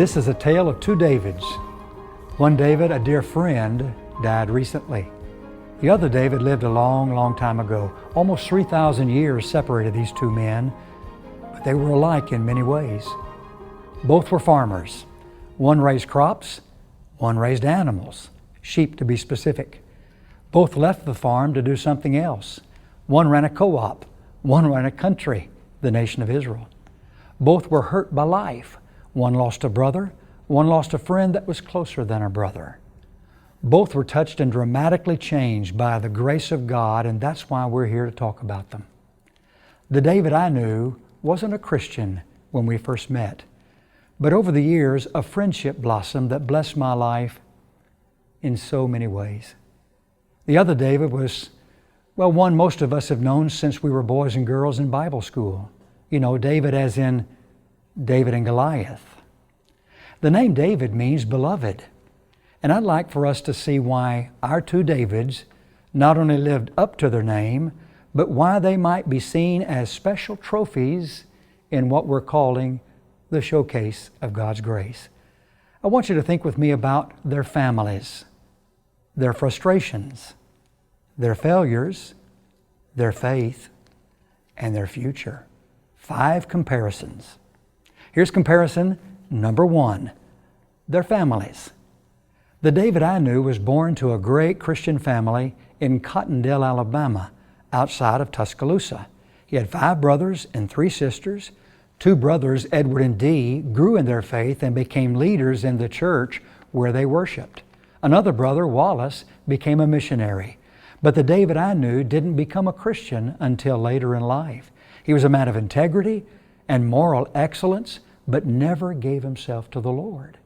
This is a tale of two Davids. One David, a dear friend, died recently. The other David lived a long, long time ago. Almost 3,000 years separated these two men, but they were alike in many ways. Both were farmers. One raised crops, one raised animals, sheep to be specific. Both left the farm to do something else. One ran a co-op, one ran a country, the nation of Israel. Both were hurt by life. One lost a brother, one lost a friend that was closer than a brother. Both were touched and dramatically changed by the grace of God, and that's why we're here to talk about them. The David I knew wasn't a Christian when we first met, but over the years, a friendship blossomed that blessed my life in so many ways. The other David was, well, one most of us have known since we were boys and girls in Bible school. You know, David as in David and Goliath. The name David means beloved. And I'd like for us to see why our two Davids not only lived up to their name, but why they might be seen as special trophies in what we're calling the showcase of God's grace. I want you to think with me about their families, their frustrations, their failures, their faith, and their future. 5 comparisons. Here's comparison number 1, their families. The David I knew was born to a great Christian family in Cottondale, Alabama, outside of Tuscaloosa. He had 5 brothers and 3 sisters. 2 brothers, Edward and Dee, grew in their faith and became leaders in the church where they worshiped. Another brother, Wallace, became a missionary. But the David I knew didn't become a Christian until later in life. He was a man of integrity and moral excellence, but never gave himself to the Lord.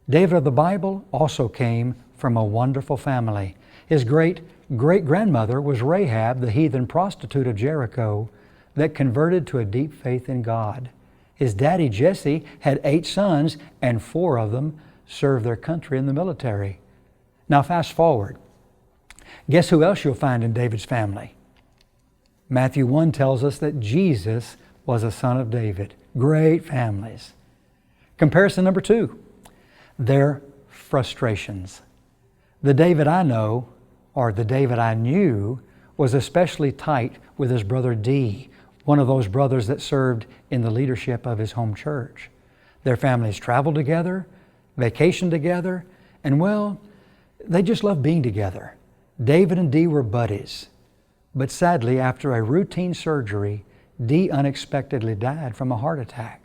David of the Bible also came from a wonderful family. His great-great-grandmother was Rahab, the heathen prostitute of Jericho, that converted to a deep faith in God. His daddy, Jesse, had 8 sons, and 4 of them served their country in the military. Now fast forward. Guess who else you'll find in David's family? Matthew 1 tells us that Jesus was a son of David. Great families. Comparison number 2, their frustrations. The David I know, or the David I knew, was especially tight with his brother Dee, one of those brothers that served in the leadership of his home church. Their families traveled together, vacationed together, and well, they just loved being together. David and Dee were buddies. But sadly, after a routine surgery, Dee unexpectedly died from a heart attack.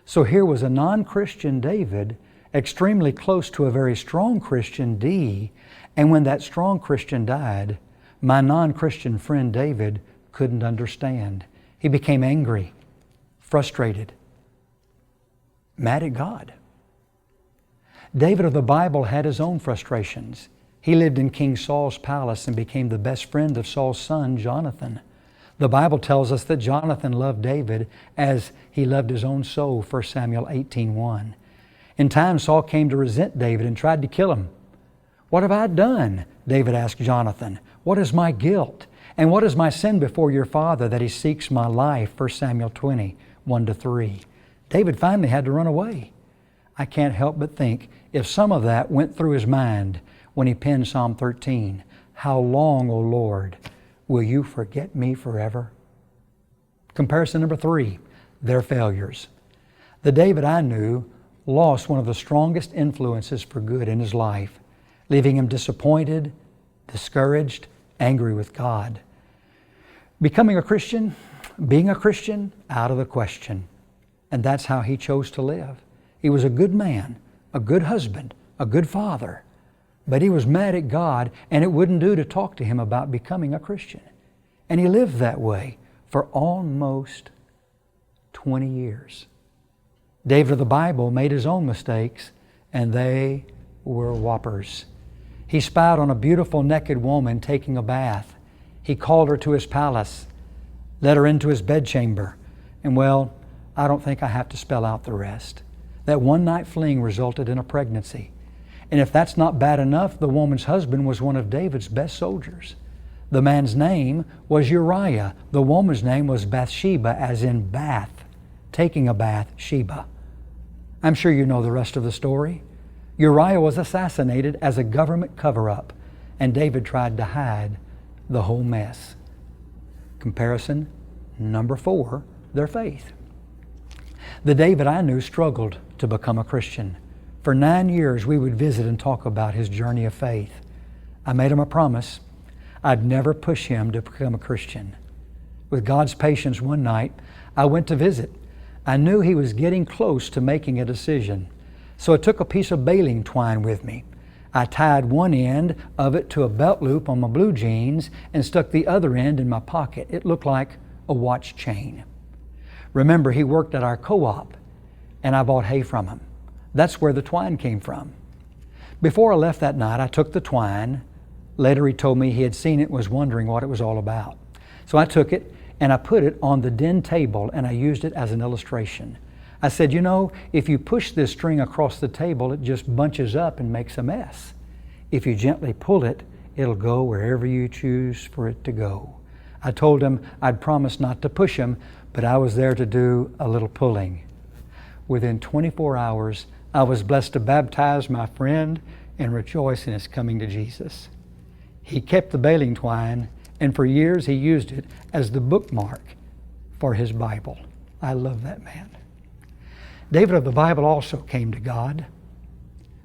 So here was a non-Christian David, extremely close to a very strong Christian Dee, and when that strong Christian died, my non-Christian friend David couldn't understand. He became angry, frustrated, mad at God. David of the Bible had his own frustrations. He lived in King Saul's palace and became the best friend of Saul's son, Jonathan. The Bible tells us that Jonathan loved David as he loved his own soul, 1 Samuel 18:1. In time, Saul came to resent David and tried to kill him. "What have I done?" David asked Jonathan. "What is my guilt? And what is my sin before your father that he seeks my life?" 1 Samuel 20:1-3. David finally had to run away. I can't help but think if some of that went through his mind when he penned Psalm 13, "How long, O Lord, will you forget me forever?" Comparison number 3, their failures. The David I knew lost one of the strongest influences for good in his life, leaving him disappointed, discouraged, angry with God. Becoming a Christian, being a Christian, out of the question. And that's how he chose to live. He was a good man, a good husband, a good father, but he was mad at God, and it wouldn't do to talk to him about becoming a Christian. And he lived that way for almost 20 years. David of the Bible made his own mistakes, and they were whoppers. He spied on a beautiful naked woman taking a bath. He called her to his palace, led her into his bedchamber, and well, I don't think I have to spell out the rest. That one-night fling resulted in a pregnancy. And if that's not bad enough, the woman's husband was one of David's best soldiers. The man's name was Uriah. The woman's name was Bathsheba, as in bath, taking a bath, Sheba. I'm sure you know the rest of the story. Uriah was assassinated as a government cover-up, and David tried to hide the whole mess. Comparison number 4, their faith. The David I knew struggled to become a Christian. For 9 years, we would visit and talk about his journey of faith. I made him a promise I'd never push him to become a Christian. With God's patience, one night, I went to visit. I knew he was getting close to making a decision, so I took a piece of baling twine with me. I tied one end of it to a belt loop on my blue jeans and stuck the other end in my pocket. It looked like a watch chain. Remember, he worked at our co-op, and I bought hay from him. That's where the twine came from. Before I left that night, I took the twine. Later, he told me he had seen it and was wondering what it was all about. So I took it and I put it on the den table, and I used it as an illustration. I said, you know, if you push this string across the table, it just bunches up and makes a mess. If you gently pull it, it'll go wherever you choose for it to go. I told him I'd promised not to push him, but I was there to do a little pulling. Within 24 hours, I was blessed to baptize my friend and rejoice in his coming to Jesus. He kept the baling twine, and for years he used it as the bookmark for his Bible. I love that man. David of the Bible also came to God.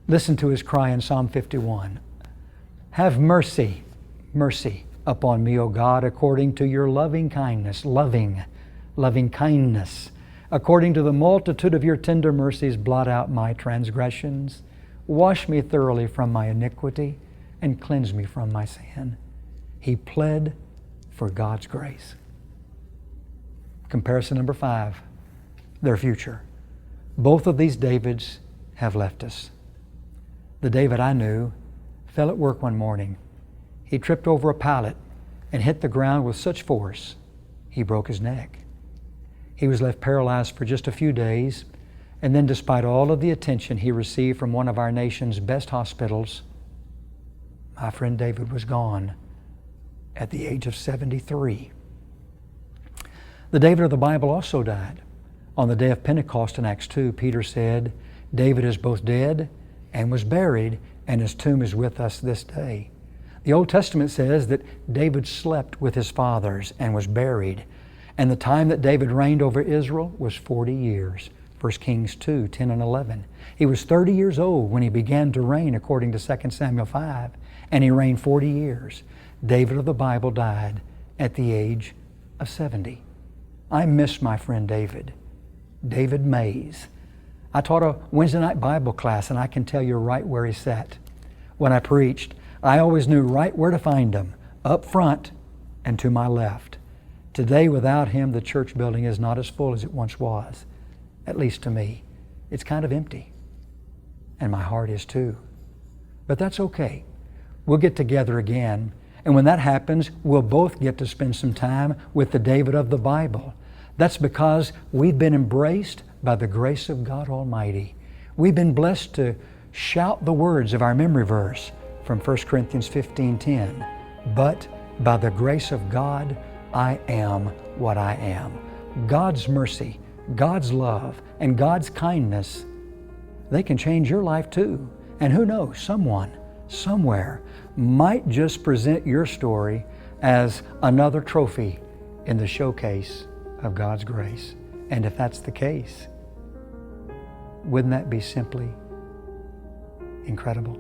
Listen to his cry in Psalm 51. Have mercy, mercy upon me, O God, according to your loving kindness, loving kindness. According to the multitude of your tender mercies, blot out my transgressions. Wash me thoroughly from my iniquity and cleanse me from my sin. He pled for God's grace. Comparison number 5, their future. Both of these Davids have left us. The David I knew fell at work one morning. He tripped over a pallet and hit the ground with such force, he broke his neck. He was left paralyzed for just a few days, and then despite all of the attention he received from one of our nation's best hospitals, my friend David was gone at the age of 73. The David of the Bible also died. On the day of Pentecost in Acts 2, Peter said, David is both dead and was buried, and his tomb is with us this day. The Old Testament says that David slept with his fathers and was buried, and the time that David reigned over Israel was 40 years. 1 Kings 2, 10 and 11. He was 30 years old when he began to reign according to 2 Samuel 5, and he reigned 40 years. David of the Bible died at the age of 70. I miss my friend David Mays. I taught a Wednesday night Bible class, and I can tell you right where he sat. When I preached, I always knew right where to find him, up front and to my left. Today, without him, the church building is not as full as it once was. At least to me. It's kind of empty. And my heart is too. But that's okay. We'll get together again. And when that happens, we'll both get to spend some time with the David of the Bible. That's because we've been embraced by the grace of God Almighty. We've been blessed to shout the words of our memory verse from 1 Corinthians 15:10. But by the grace of God, I am what I am. God's mercy, God's love, and God's kindness, they can change your life too. And who knows, someone, somewhere, might just present your story as another trophy in the showcase of God's grace. And if that's the case, wouldn't that be simply incredible?